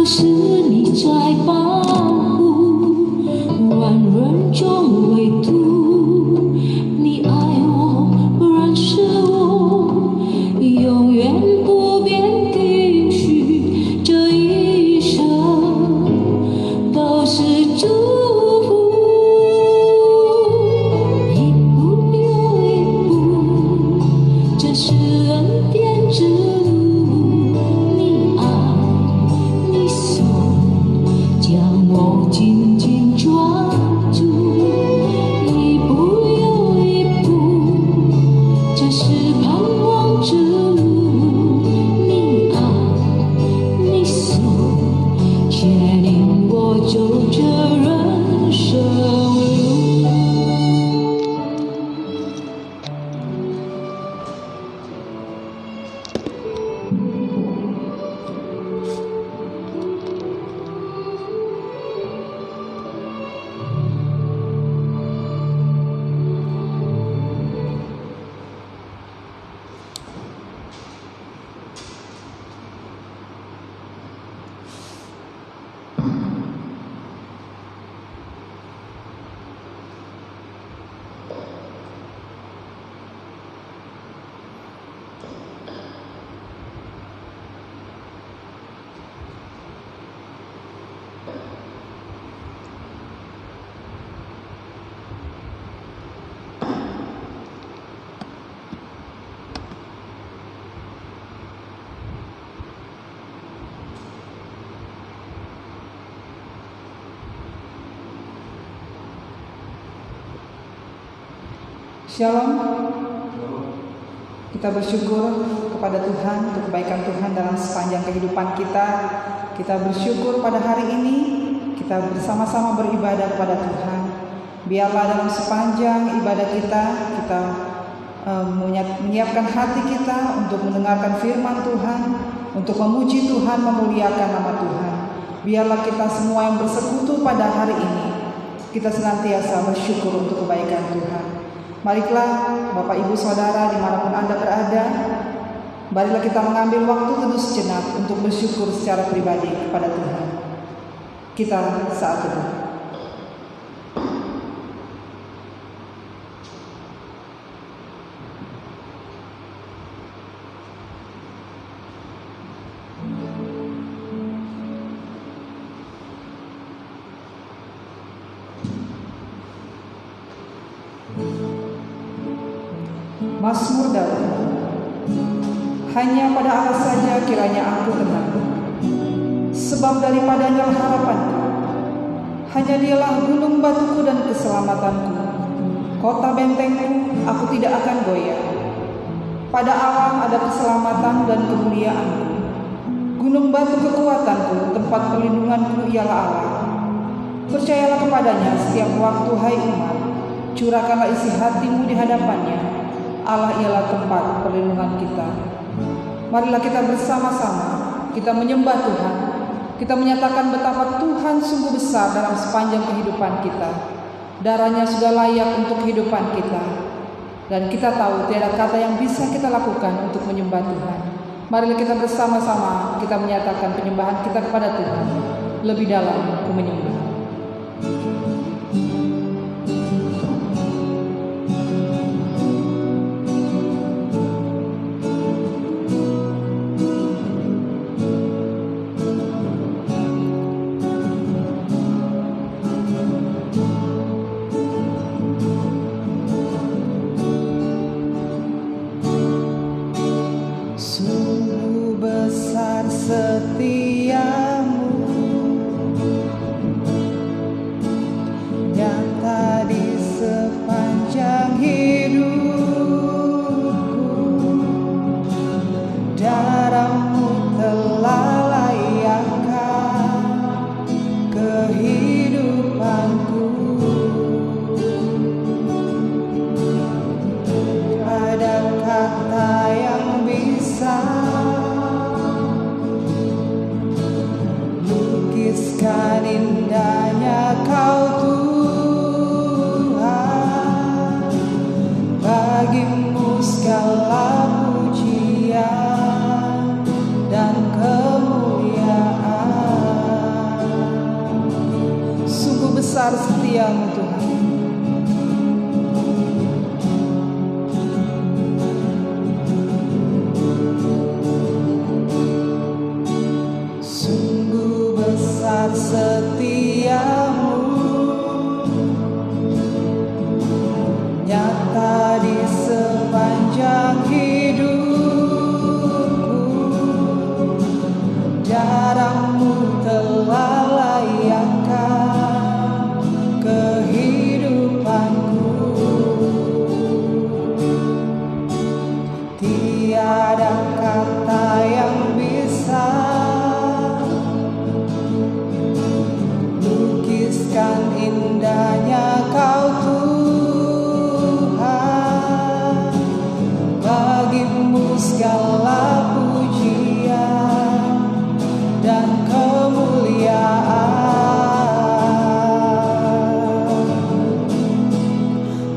是你在保护，万人中唯独你爱我，认识我，永远不变定许，这一生都是祝福。一步又一步，这是恩典之路，你爱你手将我紧紧抓住，一步又一步，这是盼望之路，你爱你手牵引我走这人生路。Shalom. Kita bersyukur kepada Tuhan untuk kebaikan Tuhan dalam sepanjang kehidupan kita. Kita bersyukur pada hari ini kita bersama-sama beribadah kepada Tuhan. Biarlah dalam sepanjang ibadah kita menyiapkan hati kita untuk mendengarkan firman Tuhan, untuk memuji Tuhan, memuliakan nama Tuhan. Biarlah kita semua yang bersekutu pada hari ini, kita senantiasa bersyukur untuk kebaikan Tuhan. Marilah Bapak Ibu Saudara dimanapun Anda berada, marilah kita mengambil waktu teduh sejenak untuk bersyukur secara pribadi kepada Tuhan. Kita saat teduh. Mazmur Daud. Hanya pada Allah saja kiranya aku tenang, sebab daripadanya harapanku. Hanya dialah gunung batuku dan keselamatanku, kota bentengku, aku tidak akan goyah. Pada Allah ada keselamatan dan kemuliaanku, gunung batu kekuatanku, tempat perlindunganku ialah Allah. Percayalah kepadanya setiap waktu, hai umat, curahkanlah isi hatimu di hadapannya. Allah ialah tempat perlindungan kita. Marilah kita bersama-sama, kita menyembah Tuhan. Kita menyatakan betapa Tuhan sungguh besar dalam sepanjang kehidupan kita. Darahnya sudah layak untuk kehidupan kita. Dan kita tahu tiada kata yang bisa kita lakukan untuk menyembah Tuhan. Marilah kita bersama-sama, kita menyatakan penyembahan kita kepada Tuhan. Lebih dalam ku menyembah. Sungguh besar setiamu, nyata di sepanjang hidupku. Darahmu telah layakkan kehidupanku. Ada kata yang bisa lukiskan indahnya Kau Tuhan. Bagimu segala pujian dan kemuliaan. Sungguh besar setiamu, nyata di sepanjang hidupku. Darahmu telah layakkan kehidupanku. Tiada kata yang bisa lukiskan indahnya Kau Tuhan. Bagimu segala pujian dan kemuliaan.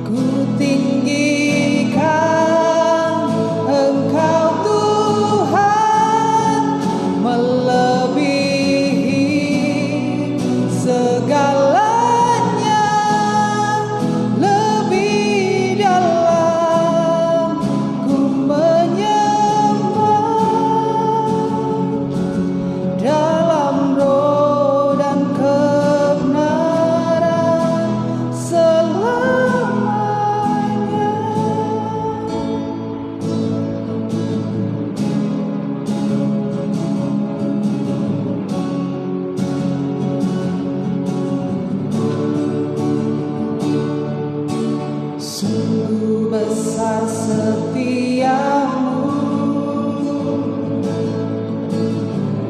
Ku tinggikan Engkau Tuhan, melebihi segalanya. Lebih dalam ku menyembah, dalam roh dan kebenaran selamanya. Sungguh besar setiamu,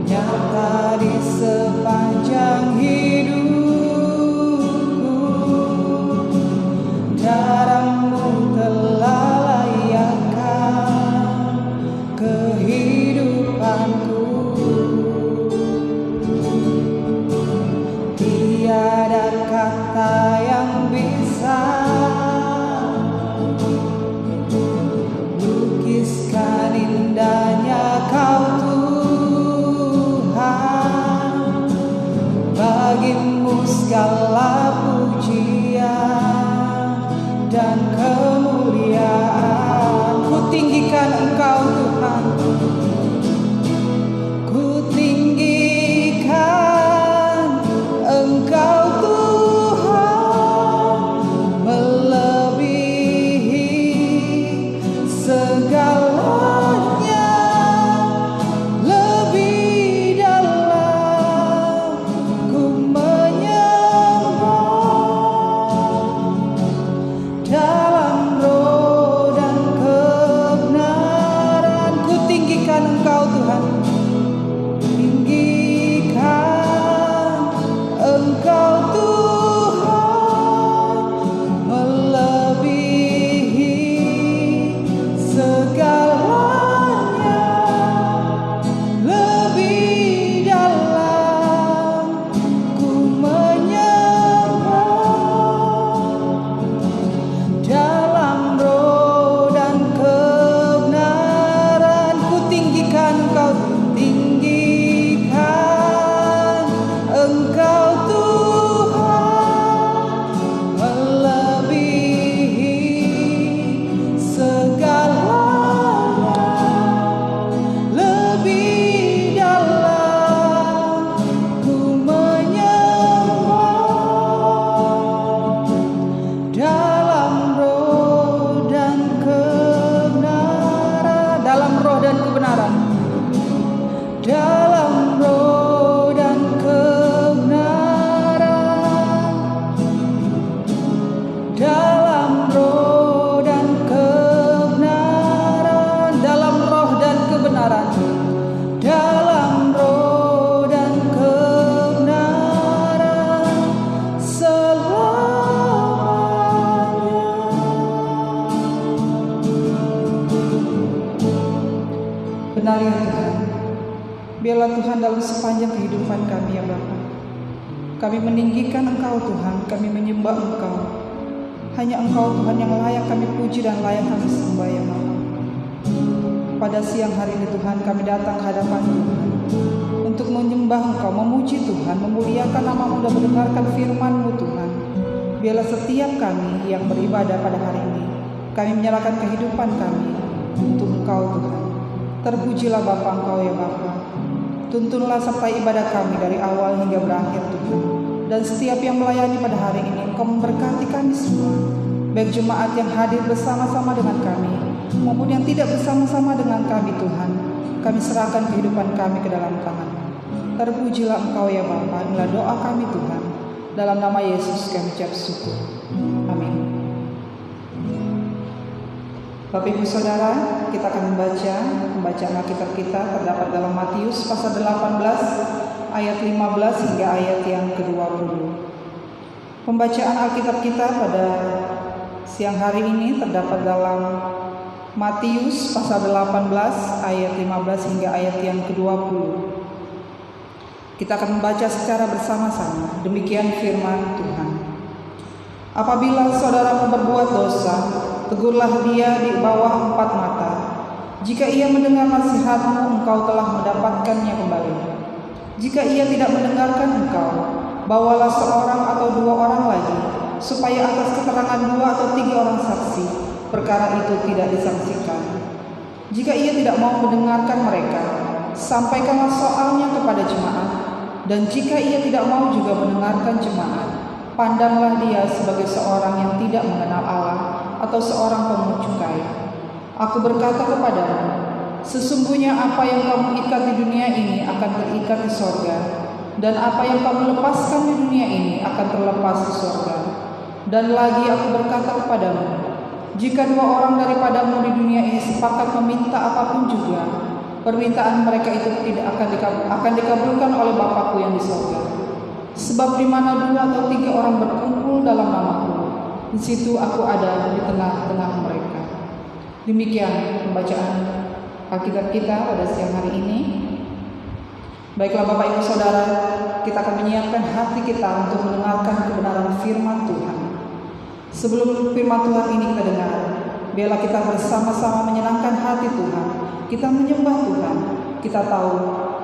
nyata di sepanjang hidupku. Darahmu telah layakkan kehidupanku. Tiada kata yang bisa lukiskan indahnya Kau Tuhan. Bagimu segala pujian dan kemuliaan. Ku tinggikan Engkau Tuhan, ku tinggikan Engkau Tuhan, melebihi segalanya. Lebih dalam ku menyembah, dalam roh dan kebenaran. Ku tinggikan Engkau Tuhan, tinggikan Engkau Tuhan, melebihi segalanya. Lebih dalam ku menyembah, dalam roh dan kebenaran. Ku tinggikan Engkau, tinggikan Engkau Tuhan, melebihi segalanya. Lebih dalam ku menyembah, dalam roh dan kebenaran. Dalam roh dan kebenaran, dalam roh dan kebenaran, dalam roh dan kebenaran, dalam roh dan kebenaran, dalam roh dan kebenaran selamanya. Benar ya Tuhan, biarlah Tuhan dalam sepanjang kehidupan kami ya Bapa, kami meninggikan Engkau Tuhan, kami menyembah Engkau. Hanya Engkau Tuhan yang layak kami puji dan layak kami sembah ya Bapa. Pada siang hari ini Tuhan, kami datang ke hadapan Tuhan untuk menyembah Engkau, memuji Tuhan, memuliakan nama-Mu dan mendengarkan firman-Mu Tuhan. Biarlah setiap kami yang beribadah pada hari ini, kami menyerahkan kehidupan kami untuk Engkau Tuhan. Terpujilah Bapa Engkau ya Bapa. Tuntunlah sertai ibadah kami dari awal hingga berakhir Tuhan. Dan setiap yang melayani pada hari ini, Engkau memberkati kami semua, baik jemaat yang hadir bersama-sama dengan kami, maupun yang tidak bersama-sama dengan kami Tuhan. Kami serahkan kehidupan kami ke dalam tangan-Mu. Terpujilah Engkau ya Bapa, inilah doa kami Tuhan. Dalam nama Yesus kami ucap syukur. Amin. Bapak Ibu Saudara, kita akan membaca pembacaan Alkitab kita terdapat dalam Matius pasal 18 ayat 15 hingga ayat yang ke-20. Pembacaan Alkitab kita pada siang hari ini terdapat dalam Matius pasal 18 ayat 15 hingga ayat yang ke-20. Kita akan membaca secara bersama-sama. Demikian firman Tuhan. Apabila saudaramu berbuat dosa, tegurlah dia di bawah 4 mata. Jika ia mendengar nasihatmu, engkau telah mendapatkannya kembali. Jika ia tidak mendengarkan engkau, bawalah seorang atau 2 orang lagi, supaya atas keterangan 2 atau 3 orang saksi, perkara itu tidak disaksikan. Jika ia tidak mau mendengarkan mereka, sampaikanlah soalnya kepada jemaat. Dan jika ia tidak mau juga mendengarkan jemaat, pandanglah dia sebagai seorang yang tidak mengenal Allah atau seorang pemungut cukai. Aku berkata kepadamu, sesungguhnya apa yang kamu ikat di dunia ini akan terikat di sorga, dan apa yang kamu lepaskan di dunia ini akan terlepas di sorga. Dan lagi aku berkata kepadamu, jika 2 orang daripadamu di dunia ini sepakat meminta apapun juga, permintaan mereka itu tidak akan dikabulkan oleh Bapa-Ku yang di sorga. Sebab di mana 2 atau 3 orang berkumpul dalam nama-Ku, di situ Aku ada di tengah-tengah mereka. Demikian pembacaan Alkitab kita pada siang hari ini. Baiklah Bapak Ibu Saudara, kita akan menyiapkan hati kita untuk mendengarkan kebenaran firman Tuhan. Sebelum firman Tuhan ini kita dengar, biarlah kita bersama-sama menyenangkan hati Tuhan. Kita menyembah Tuhan. Kita tahu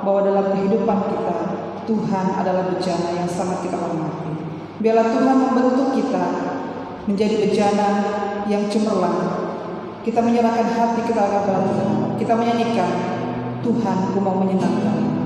bahwa dalam kehidupan kita, Tuhan adalah bejana yang sangat kita hormati. Biarlah Tuhan membentuk kita menjadi bejana yang cemerlang. Kita menyerahkan hati kita kepada Tuhan. Kita menyanyikan, Tuhan, Ku mau menyenangkan.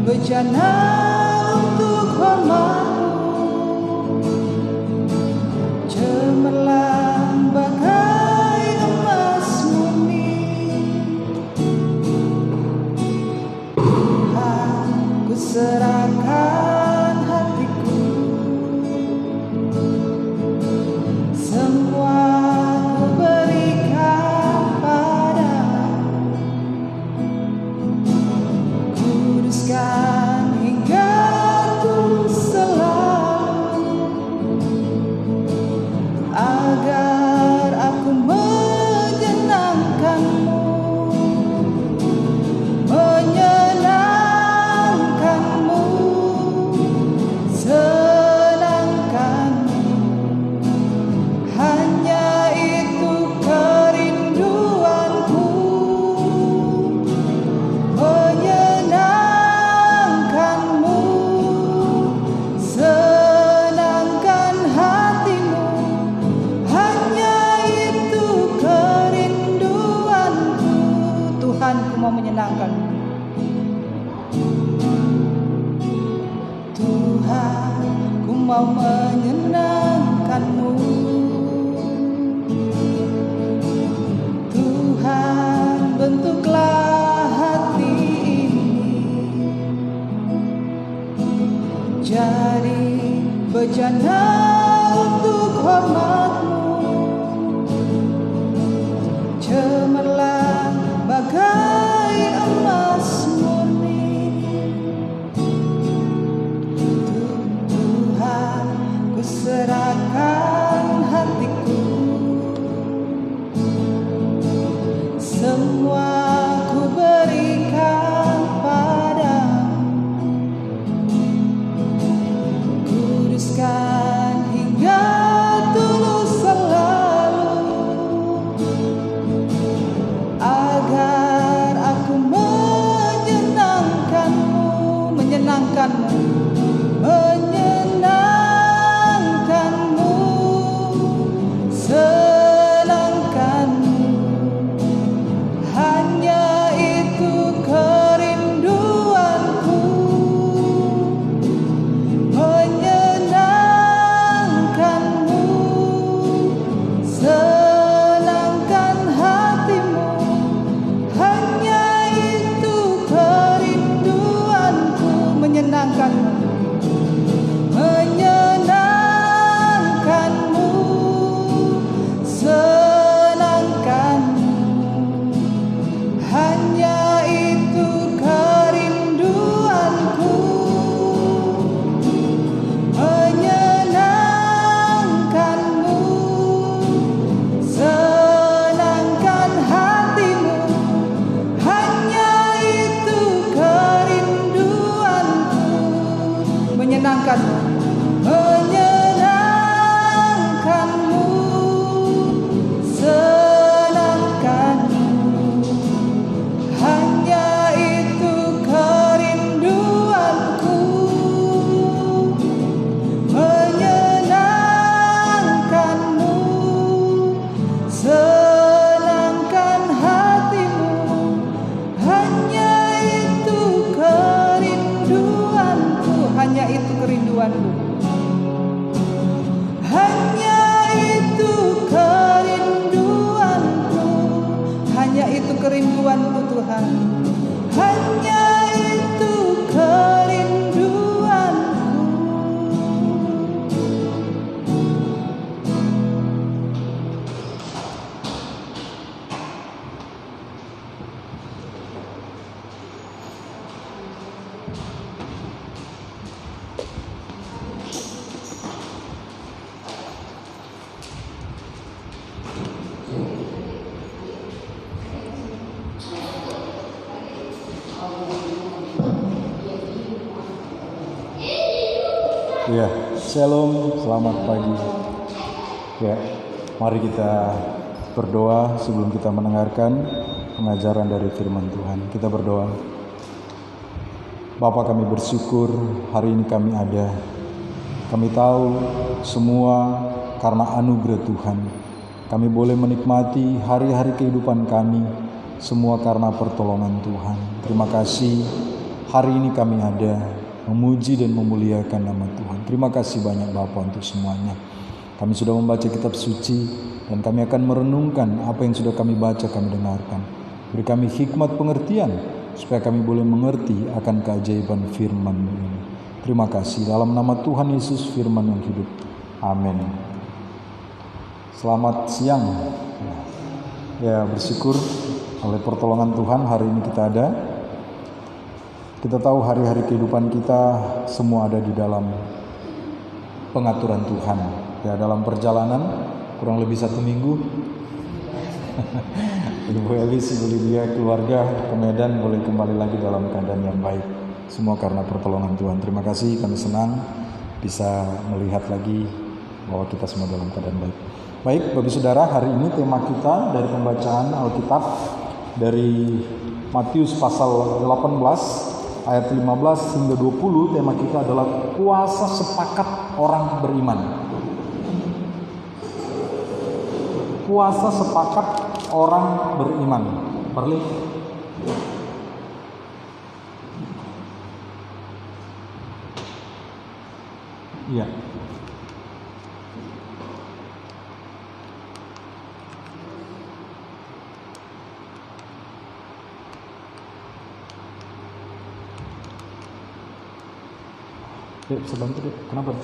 Bejana untuk hormat-Mu, cemerlang bagai emas murni. Tuhan, Ku serahkan hatiku, semua Ku berikan padamu. Kuduskan mau menyenangkan. Tuhan, Ku mau menyenangkan-Mu. Tuhan, bentuklah hati ini jadi bejana untuk hormat-Mu, cemerlang bagai emas murni. menyenangkanmu, menyenangkanmu, senangkanmu. Hanya itu kerinduanku, menyenangkanmu, senangkan hatimu. Hanya itu kerinduanku, hanya itu kerinduanku, hanya itu kerinduanku, hanya itu kerinduanku Tuhan, hanya itu kerinduanku. Ya, shalom, selamat pagi. Ya, mari kita berdoa sebelum kita mendengarkan pengajaran dari firman Tuhan. Kita berdoa. Bapa, kami bersyukur hari ini kami ada. Kami tahu semua karena anugerah Tuhan. Kami boleh menikmati hari-hari kehidupan kami, semua karena pertolongan Tuhan. Terima kasih hari ini kami ada, memuji dan memuliakan nama Tuhan. Terima kasih banyak Bapa untuk semuanya. Kami sudah membaca kitab suci dan kami akan merenungkan apa yang sudah kami baca, kami dengarkan. Beri kami hikmat pengertian supaya kami boleh mengerti akan keajaiban firman-Mu ini. Terima kasih dalam nama Tuhan Yesus, firman yang hidup. Amin. Selamat siang. Ya, bersyukur oleh pertolongan Tuhan hari ini kita ada. Kita tahu hari-hari kehidupan kita semua ada di dalam pengaturan Tuhan. Ya, dalam perjalanan kurang lebih 1 minggu. Ibu Elis, Ibu Lydia, keluarga ke Medan boleh kembali lagi dalam keadaan yang baik. Semua karena pertolongan Tuhan. Terima kasih, kami senang bisa melihat lagi bahwa kita semua dalam keadaan baik. Baik, Bapak Saudara, hari ini tema kita dari pembacaan Alkitab dari Matius pasal 18 ayat 15 hingga 20. Tema kita adalah kuasa sepakat orang beriman. Kuasa sepakat orang beriman. Perli. Iya. Bisa bantu deh, kenapa?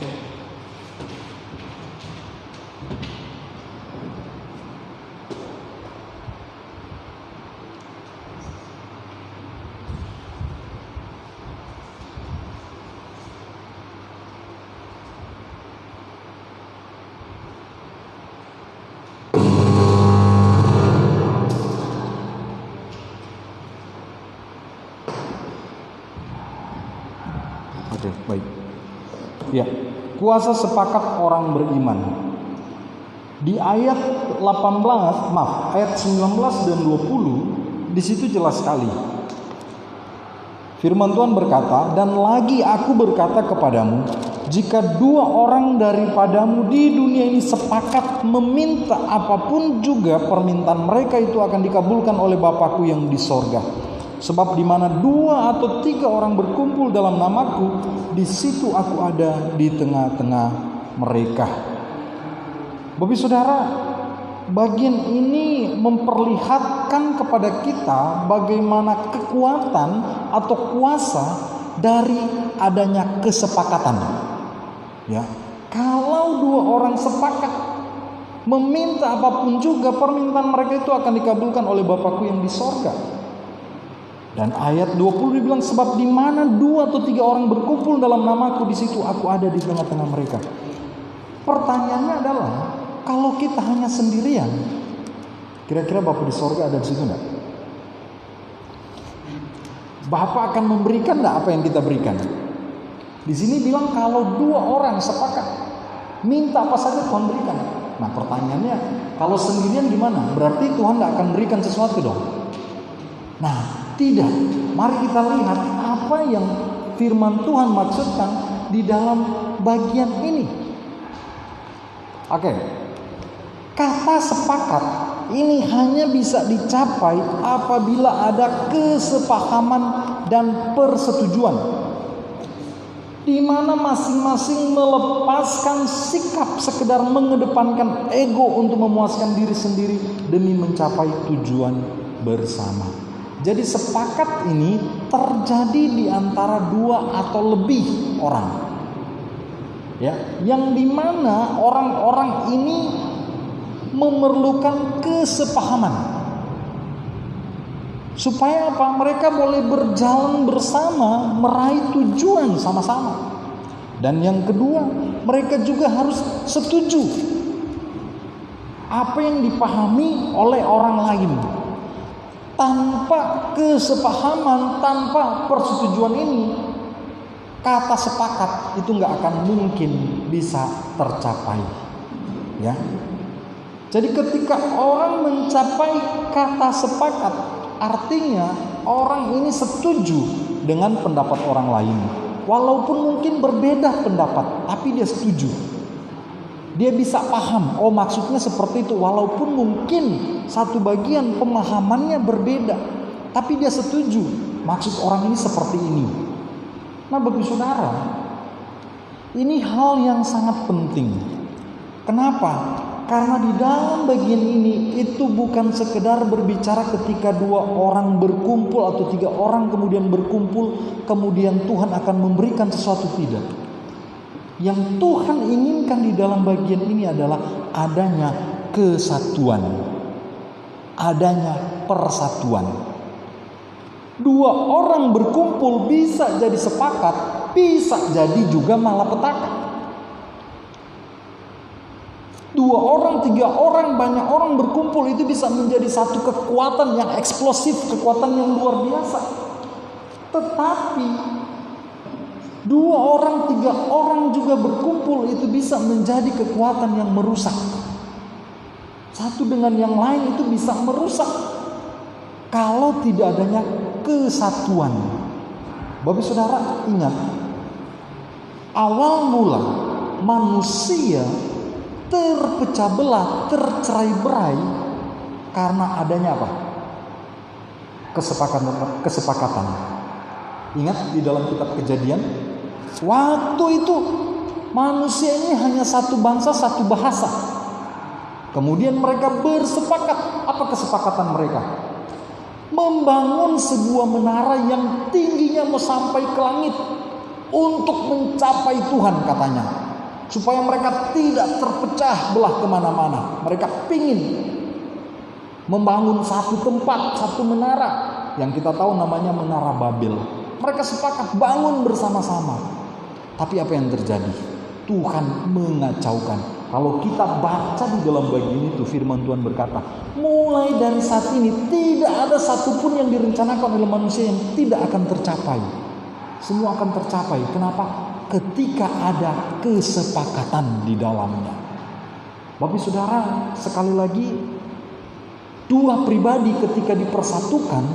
Oke, baik. Ya, kuasa sepakat orang beriman. Di ayat 19 dan 20, di situ jelas sekali. Firman Tuhan berkata, "Dan lagi aku berkata kepadamu, jika 2 orang daripadamu di dunia ini sepakat meminta apapun juga permintaan mereka itu akan dikabulkan oleh Bapa-Ku yang di sorga. Sebab di mana 2 atau 3 orang berkumpul dalam namaku, di situ aku ada di tengah-tengah mereka." Bapak Saudara, bagian ini memperlihatkan kepada kita bagaimana kekuatan atau kuasa dari adanya kesepakatan. Ya, kalau 2 orang sepakat meminta apapun juga, permintaan mereka itu akan dikabulkan oleh Bapa-Ku yang di sorga. Dan ayat 20 dibilang, sebab di mana 2 atau 3 orang berkumpul dalam namaku, di situ aku ada di tengah-tengah mereka. Pertanyaannya adalah, kalau kita hanya sendirian, kira-kira Bapa di sorga ada di situ enggak? Bapa akan memberikan enggak apa yang kita berikan? Di sini bilang kalau 2 orang sepakat minta apa saja Tuhan berikan. Nah pertanyaannya, kalau sendirian gimana? Berarti Tuhan tidak akan berikan sesuatu dong. Nah tidak. Mari kita lihat apa yang firman Tuhan maksudkan di dalam bagian ini. Oke. Kata sepakat ini hanya bisa dicapai apabila ada kesepahaman dan persetujuan, di mana masing-masing melepaskan sikap sekedar mengedepankan ego untuk memuaskan diri sendiri demi mencapai tujuan bersama. Jadi sepakat ini terjadi di antara 2 atau lebih orang, ya, yang dimana orang-orang ini memerlukan kesepahaman supaya apa? Mereka boleh berjalan bersama meraih tujuan sama-sama. Dan yang kedua, mereka juga harus setuju apa yang dipahami oleh orang lain. Tanpa kesepahaman, tanpa persetujuan ini, kata sepakat itu nggak akan mungkin bisa tercapai, ya. Jadi ketika orang mencapai kata sepakat, artinya orang ini setuju dengan pendapat orang lain. Walaupun mungkin berbeda pendapat, tapi dia setuju. Dia bisa paham, oh maksudnya seperti itu. Walaupun mungkin satu bagian pemahamannya berbeda, tapi dia setuju, maksud orang ini seperti ini. Nah bagi saudara, ini hal yang sangat penting. Kenapa? Karena di dalam bagian ini itu bukan sekedar berbicara ketika 2 orang berkumpul atau 3 orang kemudian berkumpul, kemudian Tuhan akan memberikan sesuatu, tidak. Yang Tuhan inginkan di dalam bagian ini adalah adanya kesatuan, adanya persatuan. 2 orang berkumpul bisa jadi sepakat, bisa jadi juga malapetaka. 2 orang, 3 orang, banyak orang berkumpul itu bisa menjadi satu kekuatan yang eksplosif, kekuatan yang luar biasa. Tetapi 2 orang, 3 orang juga berkumpul itu bisa menjadi kekuatan yang merusak. Satu dengan yang lain itu bisa merusak kalau tidak adanya kesatuan. Bapak saudara ingat, awal mula manusia terpecah belah, tercerai-berai karena adanya apa? Kesepakatan. Ingat di dalam kitab Kejadian, waktu itu manusia ini hanya satu bangsa, satu bahasa. Kemudian mereka bersepakat. Apa kesepakatan mereka? Membangun sebuah menara yang tingginya mau sampai ke langit untuk mencapai Tuhan katanya. Supaya mereka tidak terpecah belah kemana-mana. Mereka pingin membangun satu tempat, satu menara yang kita tahu namanya Menara Babel. Mereka sepakat bangun bersama-sama. Tapi apa yang terjadi? Tuhan mengacaukan. Kalau kita baca di dalam bagian itu, firman Tuhan berkata, mulai dari saat ini tidak ada satupun yang direncanakan oleh manusia yang tidak akan tercapai. Semua akan tercapai. Kenapa? Ketika ada kesepakatan di dalamnya. Bapak saudara, sekali lagi, 2 pribadi ketika dipersatukan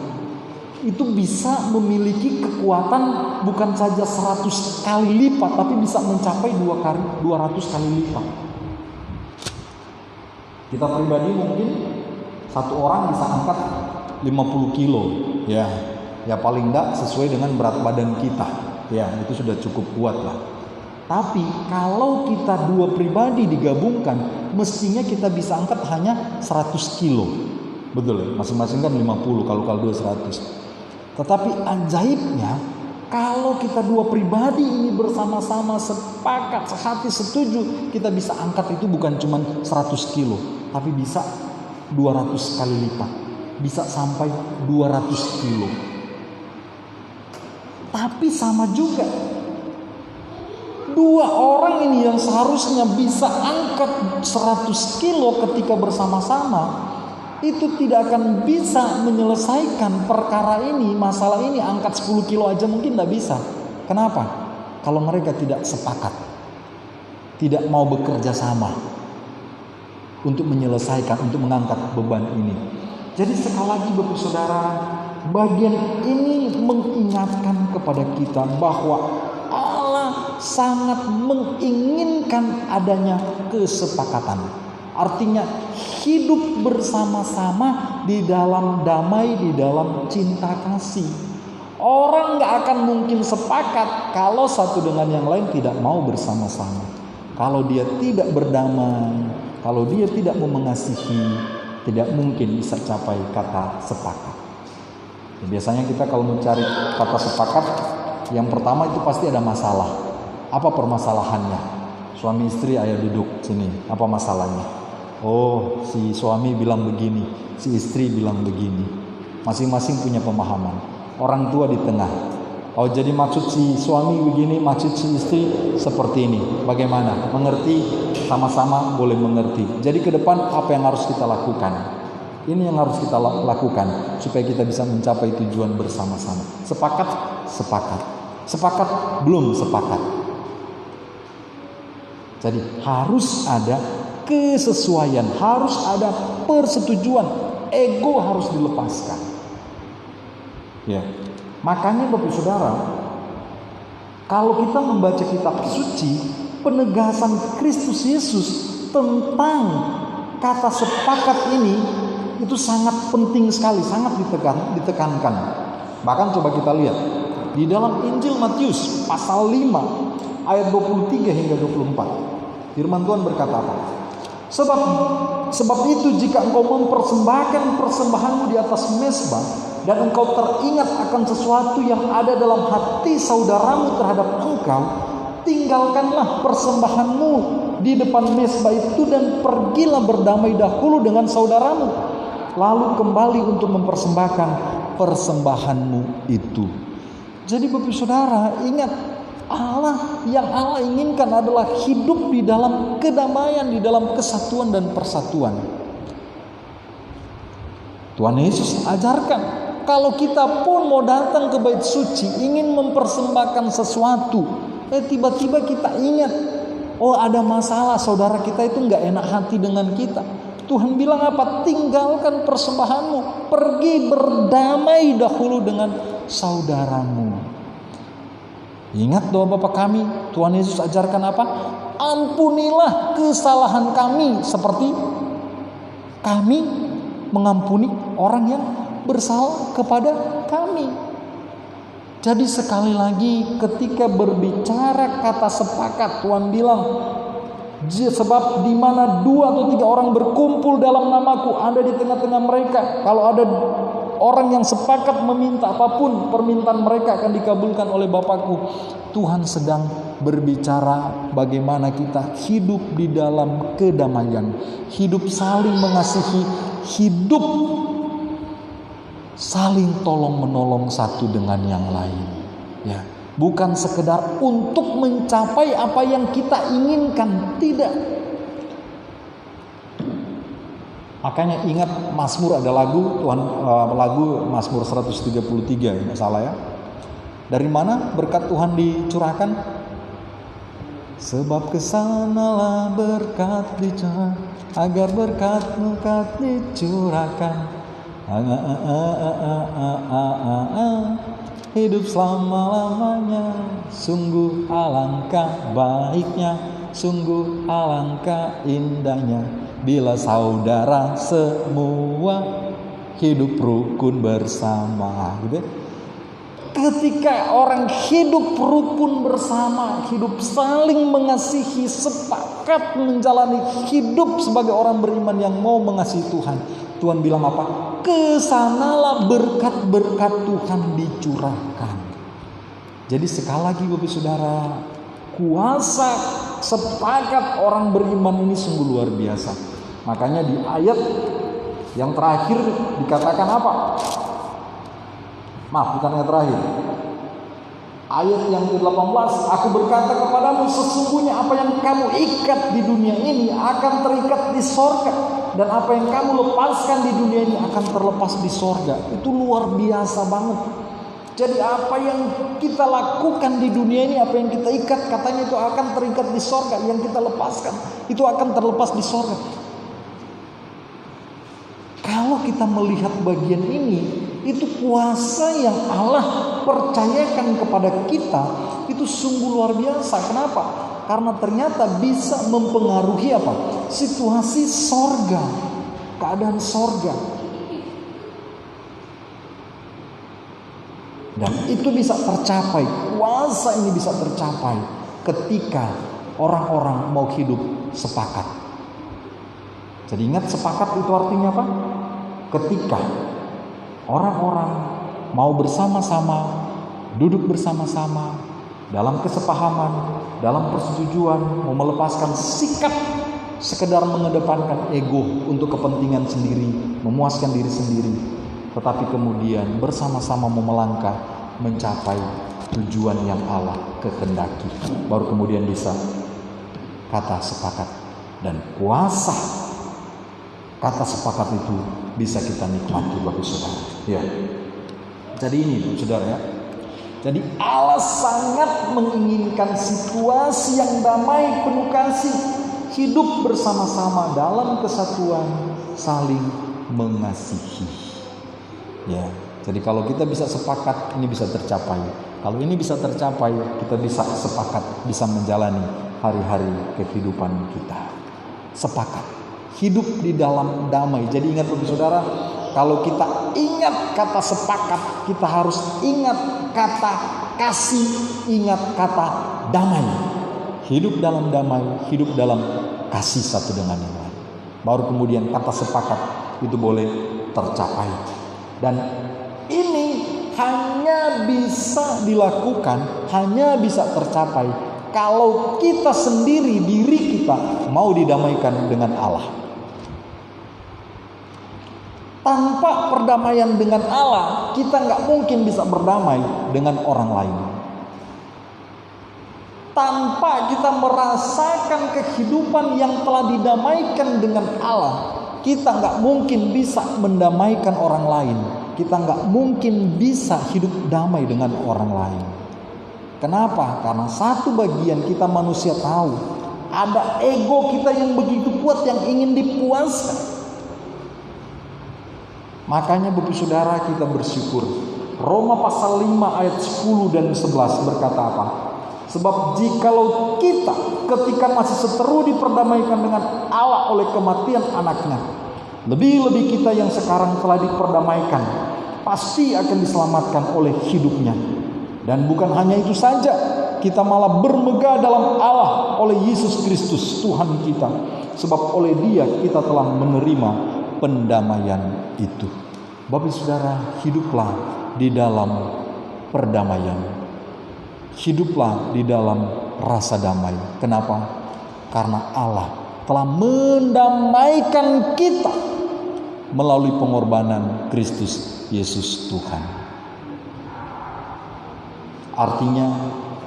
itu bisa memiliki kekuatan bukan saja 100 kali lipat, tapi bisa mencapai 200 kali lipat. Kita pribadi mungkin satu orang bisa angkat 50 kilo, ya paling enggak sesuai dengan berat badan kita. Ya, itu sudah cukup kuat lah. Tapi kalau kita 2 pribadi digabungkan, mestinya kita bisa angkat hanya 100 kilo. Betul ya? Masing-masing kan 50, kalau 2 100. Tetapi ajaibnya, kalau kita 2 pribadi ini bersama-sama sepakat, sehati, setuju, kita bisa angkat itu bukan cuma 100 kilo, tapi bisa 200 kali lipat. Bisa sampai 200 kilo. Tapi sama juga, 2 orang ini yang seharusnya bisa angkat 100 kilo ketika bersama-sama, itu tidak akan bisa menyelesaikan perkara ini, masalah ini. Angkat 10 kilo aja mungkin tidak bisa. Kenapa? kalau mereka tidak sepakat, tidak mau bekerja sama untuk menyelesaikan, untuk mengangkat beban ini. Jadi sekali lagi Bapak Saudara, bagian ini mengingatkan kepada kita bahwa Allah sangat menginginkan adanya kesepakatan. Artinya hidup bersama-sama di dalam damai, di dalam cinta kasih. Orang gak akan mungkin sepakat kalau satu dengan yang lain tidak mau bersama-sama. Kalau dia tidak berdamai, kalau dia tidak mau mengasihi, tidak mungkin bisa capai kata sepakat. Biasanya kita kalau mencari kata sepakat, yang pertama itu pasti ada masalah. Apa permasalahannya? Suami istri, ayo duduk sini. Apa masalahnya? Oh, si suami bilang begini, si istri bilang begini. Masing-masing punya pemahaman. Orang tua di tengah. Oh, jadi maksud si suami begini, maksud si istri seperti ini. Bagaimana? Mengerti? Sama-sama boleh mengerti. Jadi ke depan apa yang harus kita lakukan? Ini yang harus kita lakukan supaya kita bisa mencapai tujuan bersama-sama. Sepakat? Sepakat. Sepakat? Belum sepakat. Jadi harus ada kesesuaian, harus ada persetujuan. Ego harus dilepaskan. Ya. Makanya Bapak Saudara, kalau kita membaca kitab suci, penegasan Kristus Yesus tentang kata sepakat ini itu sangat penting sekali, sangat ditekankan. Bahkan coba kita lihat di dalam Injil Matius pasal 5 ayat 23 hingga 24. Firman Tuhan berkata apa? Sebab itu jika engkau mempersembahkan persembahanmu di atas mezbah dan engkau teringat akan sesuatu yang ada dalam hati saudaramu terhadap engkau, tinggalkanlah persembahanmu di depan mezbah itu dan pergilah berdamai dahulu dengan saudaramu, lalu kembali untuk mempersembahkan persembahanmu itu. Jadi Bapak Saudara, ingat, yang Allah inginkan adalah hidup di dalam kedamaian, di dalam kesatuan dan persatuan. Tuhan Yesus ajarkan, kalau kita pun mau datang ke bait suci, ingin mempersembahkan sesuatu, tiba-tiba kita ingat, oh ada masalah, saudara kita itu gak enak hati dengan kita. Tuhan bilang apa? Tinggalkan persembahanmu, pergi berdamai dahulu dengan saudaramu. Ingat doa Bapa kami, Tuhan Yesus ajarkan apa? Ampunilah kesalahan kami seperti kami mengampuni orang yang bersalah kepada kami. Jadi sekali lagi ketika berbicara kata sepakat, Tuhan bilang, sebab di mana 2 atau 3 orang berkumpul dalam namaku, ada di tengah-tengah mereka. Kalau ada orang yang sepakat meminta apapun, permintaan mereka akan dikabulkan oleh Bapakku. Tuhan sedang berbicara bagaimana kita hidup di dalam kedamaian, hidup saling mengasihi, hidup saling tolong menolong satu dengan yang lain. Ya, bukan sekedar untuk mencapai apa yang kita inginkan, tidak. Makanya ingat Mazmur, ada lagu lagu Mazmur 133, tidak salah ya. Dari mana berkat Tuhan dicurahkan? Sebab kesanalah berkat dicurahkan, agar berkat-Mu dicurahkan. Hidup selama-lamanya, sungguh alangkah baiknya, sungguh alangkah indahnya, bila saudara semua hidup rukun bersama. Gitu. Ketika orang hidup rukun bersama, hidup saling mengasihi, sepakat menjalani hidup sebagai orang beriman yang mau mengasihi Tuhan, Tuhan bilang apa? Kesanalah berkat-berkat Tuhan dicurahkan. Jadi sekali lagi Bapak Saudara, kuasa sepakat orang beriman ini sungguh luar biasa. Makanya di ayat yang terakhir dikatakan apa? Maaf, bukan yang terakhir. Ayat yang ke-18, aku berkata kepadamu, sesungguhnya apa yang kamu ikat di dunia ini akan terikat di sorga, dan apa yang kamu lepaskan di dunia ini akan terlepas di sorga. Itu luar biasa banget. Jadi apa yang kita lakukan di dunia ini, apa yang kita ikat, katanya itu akan terikat di sorga. Yang kita lepaskan itu akan terlepas di sorga. Kalau kita melihat bagian ini, itu kuasa yang Allah percayakan kepada kita itu sungguh luar biasa. Kenapa? Karena ternyata bisa mempengaruhi apa? Situasi sorga, keadaan sorga. Dan itu bisa tercapai, kuasa ini bisa tercapai ketika orang-orang mau hidup sepakat. Jadi ingat, sepakat itu artinya apa? Ketika orang-orang mau bersama-sama, duduk bersama-sama, dalam kesepahaman, dalam persetujuan, mau melepaskan sikap sekedar mengedepankan ego untuk kepentingan sendiri, memuaskan diri sendiri, tetapi kemudian bersama-sama mau melangkah mencapai tujuan yang Allah kehendaki, baru kemudian bisa kata sepakat. Dan kuasa kata sepakat itu bisa kita nikmati, Bapak Saudara. Ya. Jadi ini, Saudara ya. Jadi Allah sangat menginginkan situasi yang damai, penuh kasih, hidup bersama-sama dalam kesatuan, saling mengasihi. Ya. Jadi kalau kita bisa sepakat, ini bisa tercapai. Kalau ini bisa tercapai, kita bisa sepakat, bisa menjalani hari-hari kehidupan kita. Sepakat, hidup di dalam damai. Jadi ingat Bapak Saudara, kalau kita ingat kata sepakat, kita harus ingat kata kasih, ingat kata damai. Hidup dalam damai, hidup dalam kasih satu dengan yang lain. Baru kemudian kata sepakat itu boleh tercapai. Dan ini hanya bisa dilakukan, hanya bisa tercapai kalau kita sendiri, diri kita mau didamaikan dengan Allah. Tanpa perdamaian dengan Allah, kita nggak mungkin bisa berdamai dengan orang lain. Tanpa kita merasakan kehidupan yang telah didamaikan dengan Allah, kita nggak mungkin bisa mendamaikan orang lain. Kita nggak mungkin bisa hidup damai dengan orang lain. Kenapa? Karena satu bagian kita manusia tahu, ada ego kita yang begitu kuat yang ingin dipuaskan. Makanya Bapak Saudara, kita bersyukur. Roma pasal 5 ayat 10 dan 11 berkata apa? Sebab jikalau kita ketika masih seteru diperdamaikan dengan Allah oleh kematian anaknya, lebih-lebih kita yang sekarang telah diperdamaikan pasti akan diselamatkan oleh hidupnya. Dan bukan hanya itu saja, kita malah bermegah dalam Allah oleh Yesus Kristus Tuhan kita. Sebab oleh Dia kita telah menerima pendamaian itu. Bapak Saudara, hiduplah di dalam perdamaian. Hiduplah di dalam rasa damai. Kenapa? Karena Allah telah mendamaikan kita melalui pengorbanan Kristus Yesus Tuhan. Artinya,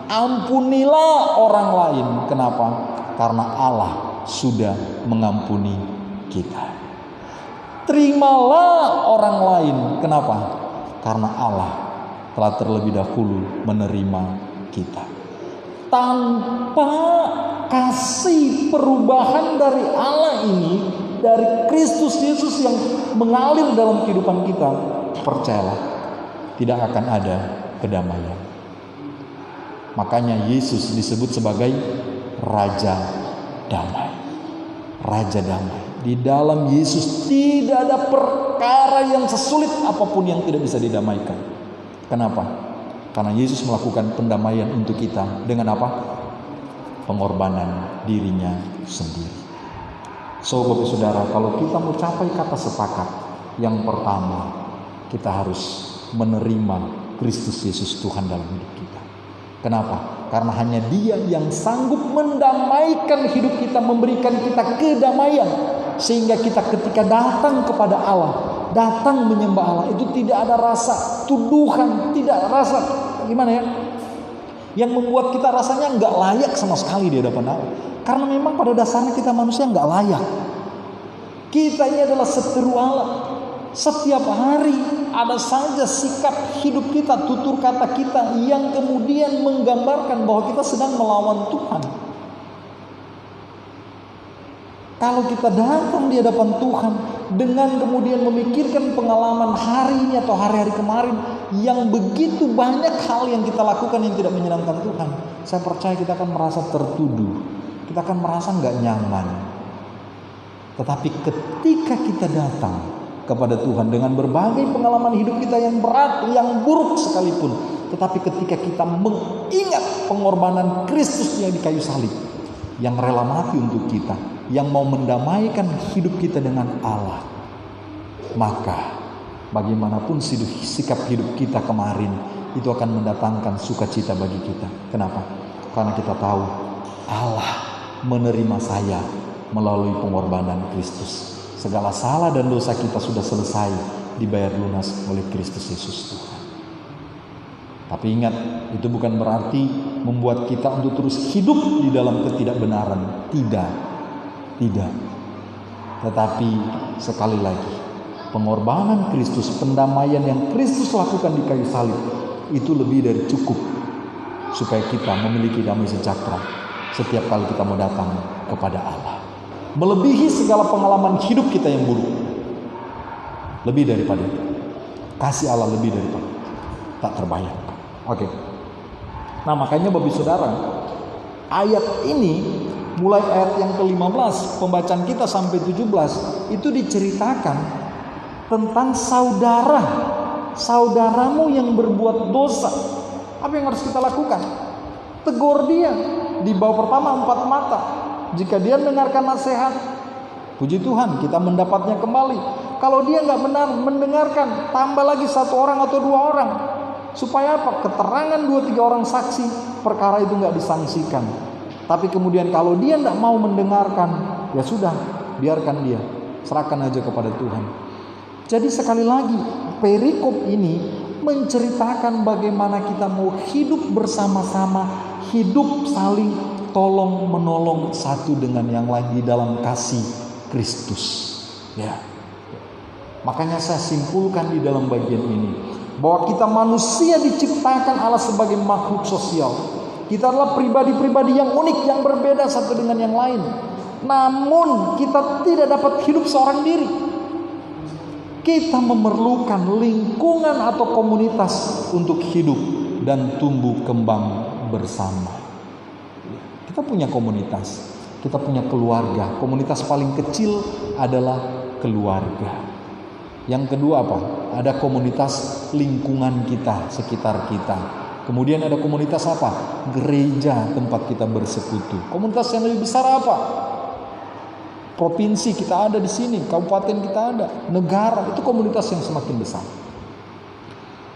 ampunilah orang lain. Kenapa? Karena Allah sudah mengampuni kita. Terimalah orang lain. Kenapa? Karena Allah telah terlebih dahulu menerima kita. Tanpa kasih perubahan dari Allah ini, dari Kristus Yesus yang mengalir dalam kehidupan kita, percayalah, tidak akan ada kedamaian. Makanya Yesus disebut sebagai Raja Damai. Raja Damai. Di dalam Yesus tidak ada perkara yang sesulit apapun yang tidak bisa didamaikan. Kenapa? Karena Yesus melakukan pendamaian untuk kita dengan apa? Pengorbanan dirinya sendiri. So, Bapak Saudara, kalau kita mau capai kata sepakat, yang pertama kita harus menerima Kristus Yesus Tuhan dalam hidup kita. Kenapa? Karena hanya Dia yang sanggup mendamaikan hidup kita, memberikan kita kedamaian. Sehingga kita ketika datang kepada Allah, datang menyembah Allah, itu tidak ada rasa tuduhan, tidak rasa gimana ya, yang membuat kita rasanya nggak layak sama sekali di hadapan Allah. Karena memang pada dasarnya kita manusia nggak layak. Kita ini adalah seteru Allah. Setiap hari ada saja sikap hidup kita, tutur kata kita yang kemudian menggambarkan bahwa kita sedang melawan Tuhan. Kalau kita datang di hadapan Tuhan dengan kemudian memikirkan pengalaman hari ini atau hari-hari kemarin yang begitu banyak hal yang kita lakukan yang tidak menyenangkan Tuhan, saya percaya kita akan merasa tertuduh, kita akan merasa nggak nyaman. Tetapi ketika kita datang kepada Tuhan dengan berbagai pengalaman hidup kita yang berat, yang buruk sekalipun, tetapi ketika kita mengingat pengorbanan Kristus yang di kayu salib, yang rela mati untuk kita, yang mau mendamaikan hidup kita dengan Allah, maka bagaimanapun sikap hidup kita kemarin itu akan mendatangkan sukacita bagi kita. Kenapa? Karena kita tahu Allah menerima saya melalui pengorbanan Kristus. Segala salah dan dosa kita sudah selesai dibayar lunas oleh Kristus Yesus Tuhan. Tapi ingat, itu bukan berarti membuat kita untuk terus hidup di dalam ketidakbenaran. Tidak. Tetapi sekali lagi, pengorbanan Kristus, pendamaian yang Kristus lakukan di kayu salib itu lebih dari cukup supaya kita memiliki damai sejahtera setiap kali kita mau datang kepada Allah. Melebihi segala pengalaman hidup kita yang buruk. Lebih daripada itu. Kasih Allah lebih daripada itu. Tak terbayangkan. Oke. Nah, makanya Bapak Saudara, ayat ini mulai ayat yang ke-15 pembacaan kita sampai 17 itu diceritakan tentang saudaramu yang berbuat dosa. Apa yang harus kita lakukan? Tegur dia di bau pertama 4 mata. Jika dia mendengarkan nasihat, puji Tuhan, kita mendapatnya kembali. Kalau dia nggak benar mendengarkan, tambah lagi 1 orang atau 2 orang. Supaya apa? Keterangan 2-3 orang saksi, perkara itu nggak disangsikan. Tapi kemudian kalau dia nggak mau mendengarkan, ya sudah, biarkan dia, serahkan aja kepada Tuhan. Jadi sekali lagi, perikop ini menceritakan bagaimana kita mau hidup bersama-sama, hidup saling tolong menolong satu dengan yang lain di dalam kasih Kristus. Ya. Makanya saya simpulkan di dalam bagian ini bahwa kita manusia diciptakan Allah sebagai makhluk sosial. Kita adalah pribadi-pribadi yang unik, yang berbeda satu dengan yang lain. Namun kita tidak dapat hidup seorang diri. Kita memerlukan lingkungan atau komunitas untuk hidup dan tumbuh kembang bersama. Kita punya komunitas, kita punya keluarga. Komunitas paling kecil adalah keluarga. Yang kedua apa? Ada komunitas lingkungan kita, sekitar kita. Kemudian ada komunitas apa? Gereja, tempat kita bersekutu. Komunitas yang lebih besar apa? Provinsi kita ada di sini, kabupaten kita ada, negara, itu komunitas yang semakin besar.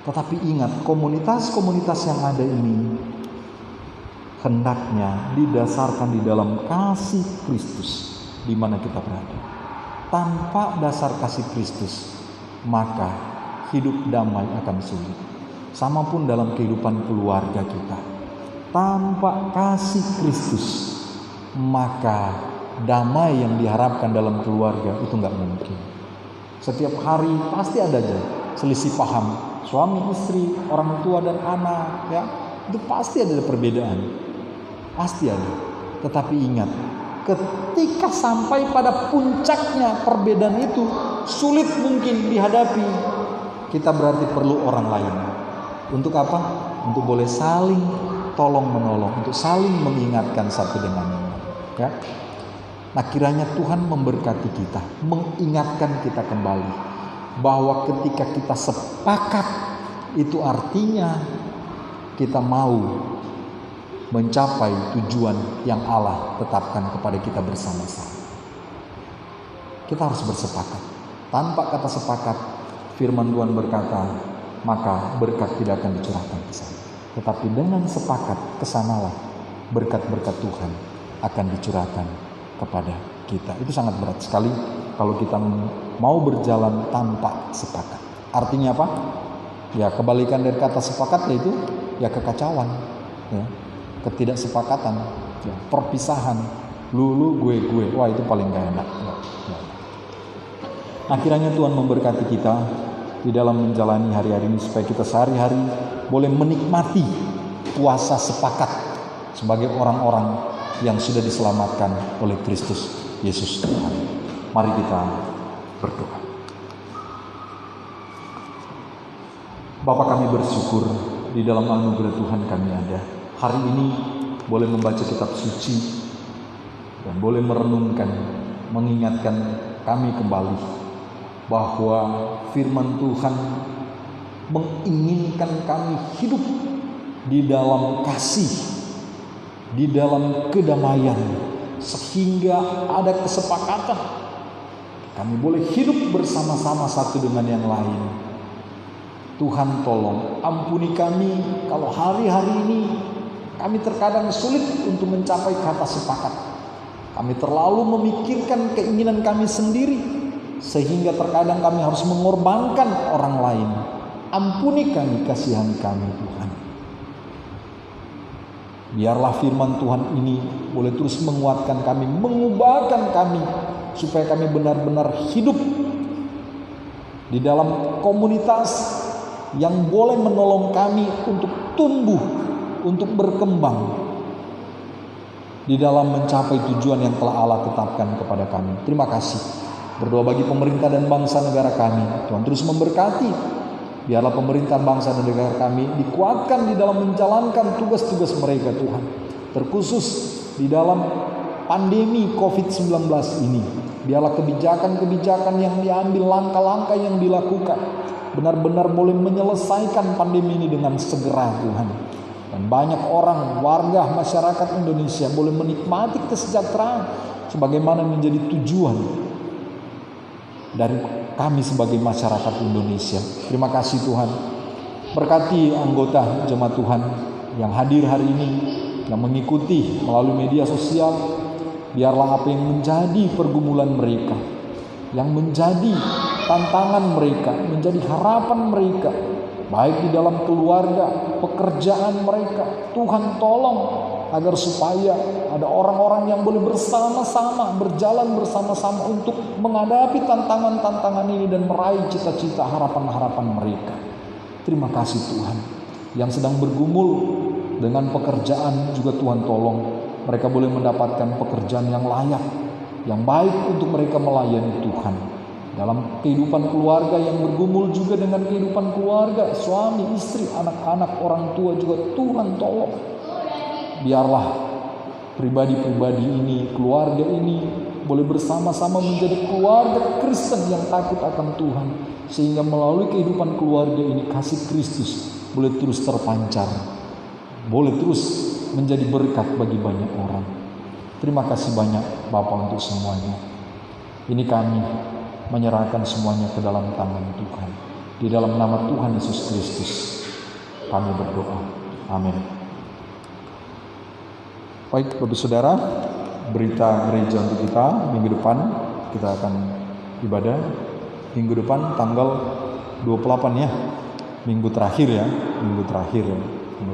Tetapi ingat, komunitas-komunitas yang ada ini hendaknya didasarkan di dalam kasih Kristus di mana kita berada. Tanpa dasar kasih Kristus, maka hidup damai akan sulit. Sama pun dalam kehidupan keluarga kita. Tanpa kasih Kristus, maka damai yang diharapkan dalam keluarga itu nggak mungkin. Setiap hari pasti ada aja selisih paham, suami istri, orang tua dan anak, ya itu pasti ada perbedaan. Pasti ada. Tetapi ingat, ketika sampai pada puncaknya perbedaan itu sulit mungkin dihadapi, kita berarti perlu orang lain. Untuk apa? Untuk boleh saling tolong menolong, untuk saling mengingatkan satu dengan yang lain. Ya. Nah, kiranya Tuhan memberkati kita, mengingatkan kita kembali bahwa ketika kita sepakat, itu artinya kita mau mencapai tujuan yang Allah tetapkan kepada kita bersama-sama. Kita harus bersepakat. Tanpa kata sepakat, firman Tuhan berkata, maka berkat tidak akan dicurahkan ke sana. Tetapi dengan sepakat, kesanalah berkat-berkat Tuhan akan dicurahkan kepada kita. Itu sangat berat sekali kalau kita mau berjalan tanpa sepakat. Artinya apa? Ya, kebalikan dari kata sepakat yaitu ya kekacauan, ya, ketidaksepakatan, ya, perpisahan, lu gue. Wah, itu paling gak enak. Ya. Akhirnya Tuhan memberkati kita di dalam menjalani hari-hari ini, supaya kita sehari-hari boleh menikmati puasa sepakat sebagai orang-orang yang sudah diselamatkan oleh Kristus Yesus Tuhan. Mari kita berdoa. Bapa, kami bersyukur di dalam anugerah Tuhan kami ada. Hari ini boleh membaca kitab suci dan boleh merenungkan, mengingatkan kami kembali bahwa firman Tuhan menginginkan kami hidup di dalam kasih, di dalam kedamaian, sehingga ada kesepakatan kami boleh hidup bersama-sama satu dengan yang lain. Tuhan tolong ampuni kami kalau hari-hari ini kami terkadang sulit untuk mencapai kata sepakat. Kami terlalu memikirkan keinginan kami sendiri, sehingga terkadang kami harus mengorbankan orang lain. Ampuni kami, kasihani kami Tuhan. Biarlah firman Tuhan ini boleh terus menguatkan kami, mengubahkan kami, supaya kami benar-benar hidup di dalam komunitas yang boleh menolong kami untuk tumbuh, untuk berkembang di dalam mencapai tujuan yang telah Allah tetapkan kepada kami. Terima kasih. Berdoa bagi pemerintah dan bangsa negara kami. Tuhan terus memberkati. Biarlah pemerintah bangsa dan negara kami dikuatkan di dalam menjalankan tugas-tugas mereka Tuhan. Terkhusus di dalam pandemi COVID-19 ini. Biarlah kebijakan-kebijakan yang diambil, langkah-langkah yang dilakukan benar-benar boleh menyelesaikan pandemi ini dengan segera Tuhan. Dan banyak orang, warga, masyarakat Indonesia boleh menikmati kesejahteraan sebagaimana menjadi tujuan dari kami sebagai masyarakat Indonesia. Terima kasih Tuhan. Berkati anggota jemaat Tuhan yang hadir hari ini, yang mengikuti melalui media sosial. Biarlah apa yang menjadi pergumulan mereka, yang menjadi tantangan mereka, menjadi harapan mereka, baik di dalam keluarga, pekerjaan mereka, Tuhan tolong agar supaya ada orang-orang yang boleh bersama-sama, berjalan bersama-sama untuk menghadapi tantangan-tantangan ini dan meraih cita-cita, harapan-harapan mereka. Terima kasih Tuhan. Yang sedang bergumul dengan pekerjaan juga Tuhan tolong mereka boleh mendapatkan pekerjaan yang layak, yang baik untuk mereka melayani Tuhan. Dalam kehidupan keluarga yang bergumul juga dengan kehidupan keluarga, suami, istri, anak-anak, orang tua juga Tuhan tolong. Biarlah pribadi-pribadi ini, keluarga ini boleh bersama-sama menjadi keluarga Kristen yang takut akan Tuhan. Sehingga melalui kehidupan keluarga ini kasih Kristus boleh terus terpancar, boleh terus menjadi berkat bagi banyak orang. Terima kasih banyak Bapa untuk semuanya. Ini kami menyerahkan semuanya ke dalam tangan Tuhan. Di dalam nama Tuhan Yesus Kristus kami berdoa. Amin. Baik Bapak Saudara, berita gereja untuk kita minggu depan kita akan ibadah. Minggu depan tanggal 28 ya. Minggu terakhir ya. Minggu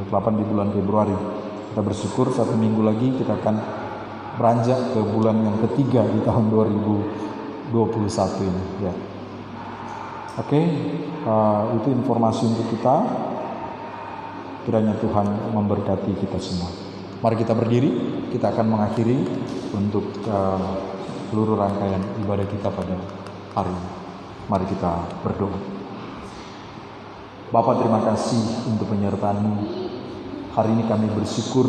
28 di bulan Februari. Kita bersyukur 1 minggu lagi kita akan beranjak ke bulan yang ketiga di tahun 2021 ini ya. Oke, itu informasi untuk kita. Kiranya Tuhan memberkati kita semua. Mari kita berdiri, kita akan mengakhiri untuk seluruh rangkaian ibadah kita pada hari ini. Mari kita berdoa. Bapa, terima kasih untuk penyertaan-Mu. Hari ini kami bersyukur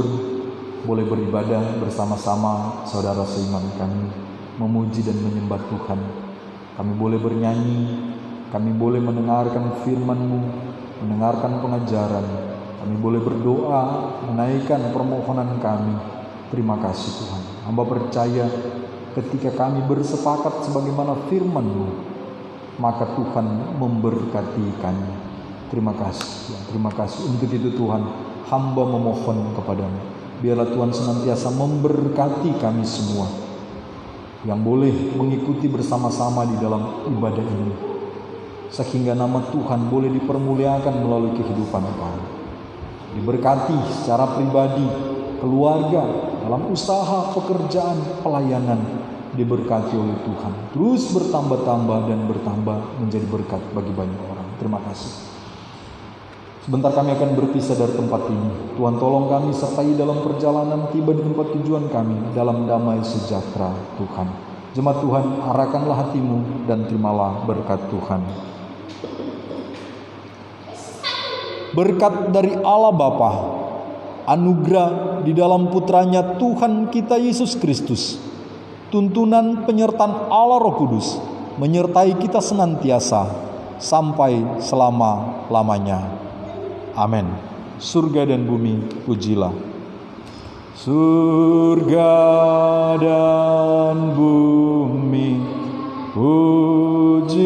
boleh beribadah bersama-sama saudara seiman kami, memuji dan menyembah Tuhan. Kami boleh bernyanyi, kami boleh mendengarkan firman-Mu, mendengarkan pengajaran. Kami boleh berdoa, menaikkan permohonan kami. Terima kasih Tuhan. Hamba percaya ketika kami bersepakat sebagaimana firman-Mu, maka Tuhan memberkati kami. Terima kasih. Terima kasih. Untuk itu Tuhan, hamba memohon kepadamu, biarlah Tuhan senantiasa memberkati kami semua yang boleh mengikuti bersama-sama di dalam ibadah ini, sehingga nama Tuhan boleh dipermuliakan melalui kehidupan kami. Diberkati secara pribadi, keluarga, dalam usaha, pekerjaan, pelayanan. diberkati oleh Tuhan, terus bertambah-tambah dan bertambah menjadi berkat bagi banyak orang. Terima kasih. Sebentar kami akan berpisah dari tempat ini. Tuhan tolong kami sertai dalam perjalanan tiba di tempat tujuan kami dalam damai sejahtera Tuhan. Jemaat Tuhan, arahkanlah hatimu dan terimalah berkat Tuhan. Berkat dari Allah Bapa, anugerah di dalam putranya Tuhan kita Yesus Kristus, tuntunan penyertaan Allah Roh Kudus menyertai kita senantiasa sampai selama-lamanya. Amin. Surga dan bumi pujilah. Surga dan bumi pujilah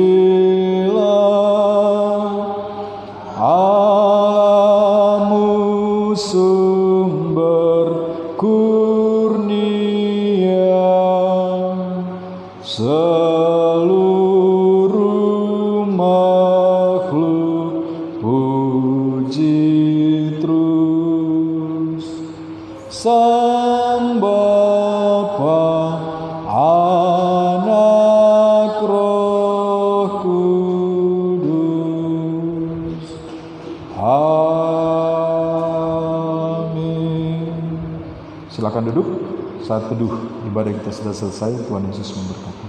Allahmu sumber kurnia, seluruh makhluk puji terus Sang Bapa, Anak, Roh Kudus. Amin. Silakan duduk. Saat teduh ibadah kita sudah selesai. Tuhan Yesus memberkati.